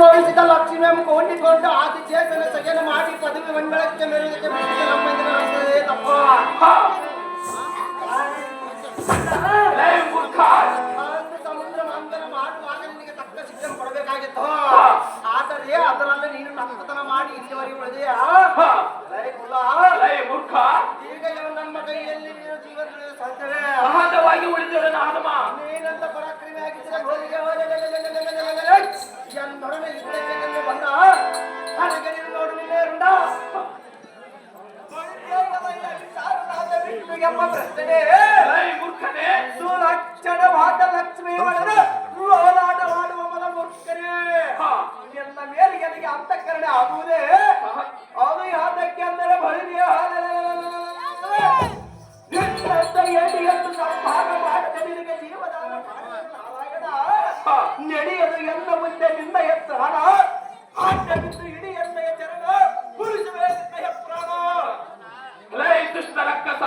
ಭವಿಸಿದ ಲಕ್ಷ್ಮೀ ಕೊಂಡಿಕೊಂಡು ಆದಿ ಚೇತನ ಸಜನ ಮಾಡಿ ಪದವಿ ಮಂಡಳಕ್ಕೆ ಮೆರುಗಕ್ಕೆ ನಮ್ಮಂದಿನ ತಪ್ಪ ಸಮುದ್ರ ಮಂಥನ ಮಾಡುವಾಗ ನಿನಗೆ ತಕ್ಕ ಶಿಕ್ಷಣ ಕೊಡಬೇಕಾಗಿತ್ತು. ಆದರೆ ಅದರಲ್ಲಿ ನೀನು ನಕ್ಕತನ ಮಾಡಿ ಇಲ್ಲಿವರೆಗೆ ಉಳಿದೆಯ ಈಗ ನಮ್ಮ ಕೈಯಲ್ಲಿ ನೀನು ಜೀವನ ಸಾಧ್ಯವೇ? ಸಹಜವಾಗಿ ಉಳಿದಿರೋ ನಾನಮ್ಮ ನೀನಂತ ಪರಾಕ್ರಮಿ ಆಗಿದ್ದರೆ ಹೋಲಿಗೆ ಎಂದೊಡನೆ ಇದ್ದಕ್ಕೆ ಬಂದ ನನಗೆ ನೀನು ನೋಡು ನಿನ್ನೆ ರುಂಡ ಎಂಬ ಪ್ರಶ್ನೆ ಸುಲಕ್ಷಣವಾದ ಲಕ್ಷ್ಮೀ ಒಳಗೆ ಓಲಾಟವಾಡುವ ಮನ ಮೂರ್ಖರೇ ಎಲ್ಲ ಮೇಲೆ ನನಗೆ ಅಂತಃಕರಣ ಆಗುವುದೇ ಅದು ಯಾತಕ್ಕೆ ಅಂದರೆ ಬಳಿದೆಯ ಎಂದು ಸಂಭಾಗ ಮಾಡದೆ ನಿನಗೆ ಜೀವದಾನ ನಡೆಯದು ಎಲ್ಲ ಮುಂದೆ ನಿನ್ನ ಎತ್ತ ಹಣ ಆಟವಿದ್ದು ಇಡೀ ಎಣ್ಣೆಯ ಚರಣ ಉಳಿಸುವೆ ನಿನ್ನ ಪ್ರಾಣ. ದುಷ್ಟ ರಕ್ಕಸ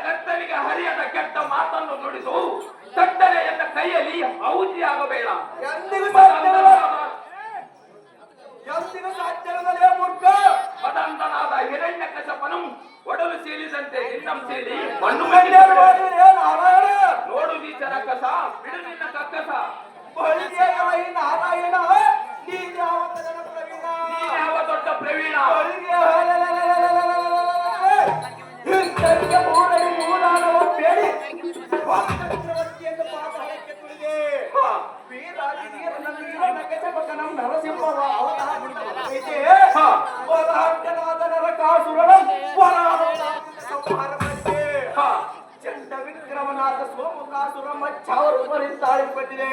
ಕರ್ತನಿಗೆ ಹರಿಯದ ಕೆಟ್ಟ ಮಾತನ್ನು ನುಡಿದು ತಟ್ಟನೆ ಎನ್ನ ಕೈಯಲ್ಲಿ ಔಷಧಿ ಆಗಬೇಡ. ಎಂದಿಗೂ ಸಾಧ್ಯವಿಲ್ಲಲೇ ಮೂರ್ಖ. ಪದಂತನಾದ ಹಿರಣ್ಯ ಕಶಪನು ಒಡಲು ಸೀಳಿದಂತೆ ಇನ್ನಂ ಸೀಳಿ ಮಣ್ಣು ಮೇಲೆ ನೋಡು ನೀಚ ರಕ್ಕಸ ಬಿಡು ನಿನ್ನ ಕಕ್ಕಸ. ನಾರಾಯಣ ನೀನ್ಯಾವ ದೊಡ್ಡ ಪ್ರವೀಣ ಬೇಡಿ ನರಸಿಂಹ ನರಕಾಸುರ ಚಂಡ ವಿಕ್ರಮನಾಥ ಸೋಮಕಾಸುರ ಮಚ್ಚಾವರು ತಾಳಿಪಟ್ಟಿದೆ.